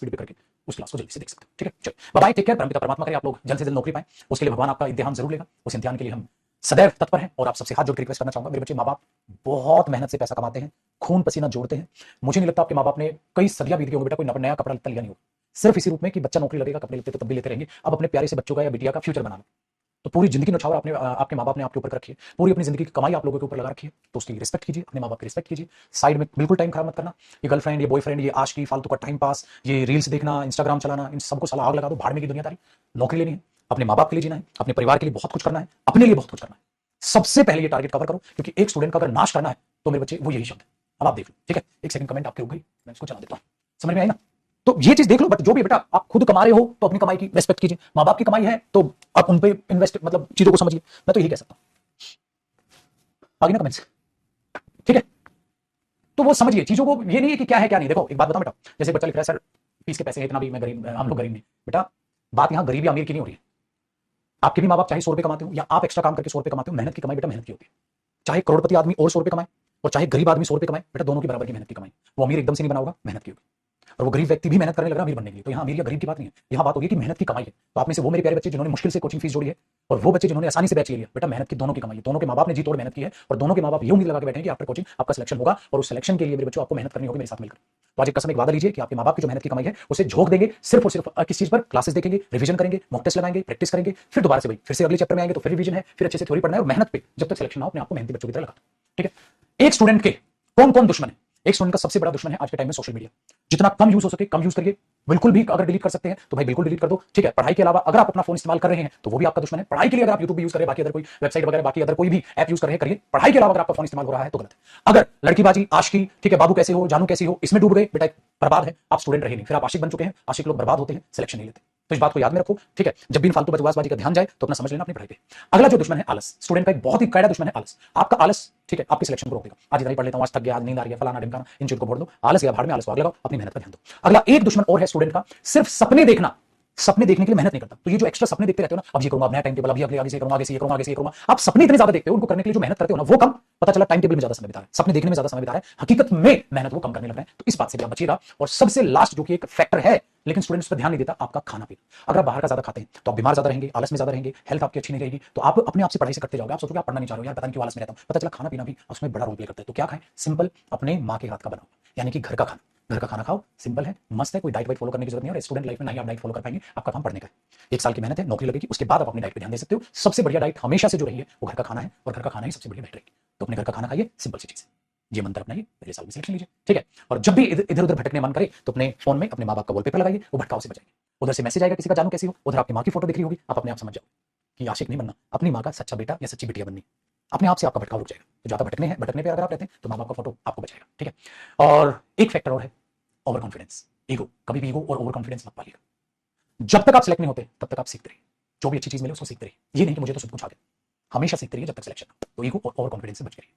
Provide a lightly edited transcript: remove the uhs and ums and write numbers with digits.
Speed पे करके उस क्लास को जल्दी से देख सकते हो। ठीक है, चलो बाय, टेक केयर। परमपिता परमात्मा करे आप लोग जल्द से जल्द नौकरी पाएं, उसके लिए भगवान आपका इम्तिहान जरूर लेगा, उस इम्तिहान के लिए हम सदैव तत्पर हैं। और आप सबसे हाथ जोड़ के रिक्वेस्ट करना चाहूंगा, मेरे बच्चे माँ बाप बहुत मेहनत से पैसा कमाते हैं, खून पसीना जोड़ते हैं। मुझे नहीं लगता आपके माँ बाप ने कई सदियां बीत गई होंगी बेटा कोई नया कपड़ा लत्ता लिया नहीं होगा, सिर्फ इसी रूप में कि बच्चा नौकरी लगेगा, कपड़े लेते तो तब भी लेते रहेंगे। अब अपने प्यारे से बच्चों का या बिटिया का फ्यूचर बनाना, तो पूरी जिंदगी नौछावर आपने आपके माँ बाप ने आपके ऊपर रखी है, पूरी अपनी जिंदगी की कमाई आप लोगों के ऊपर लगा रखी है, तो उसकी रिस्पेक्ट कीजिए, अपने माँ बाप की रिस्पेक्ट कीजिए। साइड में बिल्कुल टाइम खराब मत करना, ये गर्लफ्रेंड, ये बॉयफ्रेंड, ये आशिकी, फालतू का टाइम पास, ये रील्स देखना, इंस्टाग्राम चलाना, इन सबको साला आग लगा दो, भाड़ में की दुनियादारी। नौकरी लेनी है, अपने माँ बाप के लिए जीना है, अपने परिवार के लिए बहुत कुछ करना है, अपने लिए बहुत कुछ करना है। सबसे पहले ये टारगेट कवर करो, क्योंकि एक स्टूडेंट का अगर नाश करना है तो मेरे बच्चे वो यही शब्द है। अब आप देख लो, ठीक है, एक सेकंड कमेंट आपके रुक गई, मैं इसको चला देता हूं, समझ में आई ना? तो ये चीज देख लो, बट जो भी बेटा आप खुद कमा रहे हो तो अपनी कमाई की रिस्पेक्ट कीजिए, माँ बाप की कमाई है तो आप उन पे इन्वेस्ट मतलब चीजों को समझिए, मैं तो यही कह सकता हूं। आगे ना कमेंट्स, ठीक है, तो वो समझिए चीजों को, ये नहीं है कि क्या है क्या नहीं। देखो एक बात बताऊं बेटा, जैसे बच्चा लिख रहा है सर फीस के पैसे हैं इतना भी, मैं गरीब, हम लोग गरीब नहीं। बेटा बात यहां गरीब या अमीर की नहीं हो रही है, आपके भी माँ बाप चाहे 100 रुपए कमाते हो या आप एक्स्ट्रा काम करके 100 रुपए कमाते हो, मेहनत की कमाई बेटा मेहनत की होती है। चाहे करोड़पति आदमी और 100 रुपए कमाए और चाहे गरीब आदमी 100 रुपए कमाए, बेटा दोनों की बराबर की मेहनत की कमाई। वो अमीर एकदम से नहीं बना होगा, मेहनत की होगी, और वो गरीब व्यक्ति भी मेहनत करने लग रहा है अमीर बनने के लिए। तो यहाँ अमीर या गरीब की बात नहीं है, यहाँ बात होगी कि मेहनत की कमाई है। तो आप में से वो मेरे प्यारे बच्चे जिन्होंने मुश्किल से कोचिंग फीस जोड़ी है और वो बच्चे जिन्होंने आसानी से बैच ले लिया, बेटा मेहनत की दोनों की कमाई है, दोनों के माँ बाप ने जी तोड़ मेहनत की है, और दोनों के माँ बाप ये उम्मीद लगा के बैठे हैं कि आफ्टर कोचिंग आपका सिलेक्शन होगा, और उस सिलेक्शन के लिए मेरे बच्चों आपको मेहनत करनी होगी मेरे साथ मिलकर। तो आज एक कसम एक वादा लीजिए कि आपके माँ बाप की जो मेहनत की कमाई है उसे झोंक देंगे सिर्फ और सिर्फ किस चीज पर, क्लासेस देखेंगे, रिवीजन करेंगे, मॉक टेस्ट लगाएंगे, प्रैक्टिस करेंगे, फिर दोबारा से भाई फिर से अगले चैप्टर में आएंगे तो फिर रिवीजन है, फिर अच्छे से थ्योरी पढ़ना है, और मेहनत पे जब तक सिलेक्शन ना हो अपने आपको मेहनती बच्चों की तरह लगा। ठीक है, एक स्टूडेंट के कौन कौन दुश्मन है? एक स्टूडेंट का सबसे बड़ा दुश्मन है आज के टाइम में सोशल मीडिया। जितना कम यूज हो सके कम यूज करिए, बिल्कुल भी अगर डिलीट कर सकते हैं तो भाई बिल्कुल डिलीट कर दो। ठीक है, पढ़ाई के अलावा अगर आप अपना फोन इस्तेमाल कर रहे हैं तो वो भी आपका दुश्मन है। पढ़ाई के लिए अगर आप यूट्यूब भी यूज करें, बाकी अदर कोई वेबसाइट वगैरह, बाकी अदर कोई भी ऐप यूज कर रहे हैं करिए, पढ़ाई के अलावा अगर आपका फोन इस्तेमाल हो रहा है तो गलत है। अगर लड़कीबाजी, आशिकी, ठीक है, बाबू कैसे हो, जानू कैसी हो, इसमें डूब गए, बेटा बर्बाद है, आप स्टूडेंट रहे नहीं, फिर आप आशिक बन चुके हैं। आशिक लोग बर्बाद होते हैं, सिलेक्शन नहीं लेते। तो इस बात को याद में रखो, ठीक है, जब भी इन फालतू बकवासबाजी का ध्यान जाए तो अपना समझ लेना अपनी पढ़ाई पे। अगला जो दुश्मन है आलस, स्टूडेंट का एक बहुत ही कायदा दुश्मन है आलस। आपका आलस, ठीक है, आपके सिलेक्शन को रोक देगा। आज इधर ही पढ़ लेता हूं, आज थक गया, आज नींद आ रही है, फलाना ढिमकाना, इन चीजों को छोड़ दो, आलस गया भाड़ में, आलस को आग लगाओ, अपनी मेहनत पर ध्यान दो। अगला एक दुश्मन और है स्टूडेंट का, सिर्फ सपने देखना, सपने देखने के लिए मेहनत नहीं करता। तो ये जो एक्स्ट्रा सपने देखते रहते हो ना, अब ये करूंगा, अब नया टाइम टेबल, अभी अगले आगे से करूंगा, आगे से ये करूंगा, आगे से ये करूंगा, आप सपने इतने ज्यादा देखते हो, उनको करने के लिए जो मेहनत करते हो ना वो कम, पता चला टाइम टेबल में ज्यादा समय बिता रहे हैं, सपने देखने में ज्यादा समय बिता रहे हैं, हकीकत में मेहनत वो कम करने लग रहे हैं। तो इस बात से भी आप बचिएगा। और सबसे लास्ट जो कि एक फैक्टर है लेकिन स्टूडेंट उस पर ध्यान नहीं देता, आपका खाना पीना। अगर आप बाहर का ज्यादा खाते हैं तो आप बीमार ज्यादा रहेंगे, आलस में ज्यादा रहेंगे, हेल्थ आपकी अच्छी नहीं रहेगी, तो आप अपने आप से पढ़ाई से करते जाओगे। आप सोचोगे आप पढ़ना नहीं चाह रहे हो, यार पता नहीं क्यों आलस में रहता हूं, पता चला खाना पीना भी उसमें बड़ा रोल प्ले करता है। तो क्या खाएं? सिंपल, अपने माँ के हाथ का बना हुआ, यानी कि घर का खाना। घर का खाना खाओ, सिंपल है, मस्त है, कोई डाइट वाइट फॉलो करने की जरूरत नहीं है। और स्टूडेंट लाइफ में नहीं आप डाइट फॉलो कर पाएंगे, आपका काम पढ़ने का है। 1 साल की मेहनत है, नौकरी लगेगी, उसके बाद आप अपनी डाइट पे ध्यान दे सकते हो। सबसे बढ़िया डाइट हमेशा से जो रही है वो घर का खाना है, और घर का खाना ही सबसे बढ़िया डाइट रहेगी। तो अपने घर का खाना खाइए, सिंपल सी चीज है, ये मंत्र अपनाइए, पहले साल में सिलेक्शन लीजिए। ठीक है, और जब भी इधर उधर भटकने मन करे तो अपने फोन में अपने माँ बाप का वॉलपेपर लगाइए, वो भटकाव से बचाइए। उधर से मैसेज आएगा किसी का, जानू कैसी हो, उधर आपकी माँ की फोटो दिख रही होगी, आप अपने आप समझ जाओ कि आशिक नहीं बनना, अपनी माँ का सच्चा बेटा या सच्ची बेटिया बननी, अपने आप से आपका भटकाव रुक जाएगा। तो ज्यादा भटकने पे अगर आप रहते हैं तो माँ बाप का फोटो आपको बचाएगा। ठीक है, और एक फैक्टर और है, ओवर कॉन्फिडेंस, ईगो। कभी भी ईगो और ओवर कॉन्फिडेंस मत पालिएगा। जब तक आप सिलेक्ट नहीं होते तब तक आप सीखते रहिए, जो भी अच्छी चीज मिले उसको सीखते रहिए। ये नहीं कि मुझे तो सब कुछ आ गया, हमेशा सीखते रहिए जब तक सिलेक्शन। तो ईगो और ओवर कॉन्फिडेंस से बच करिए।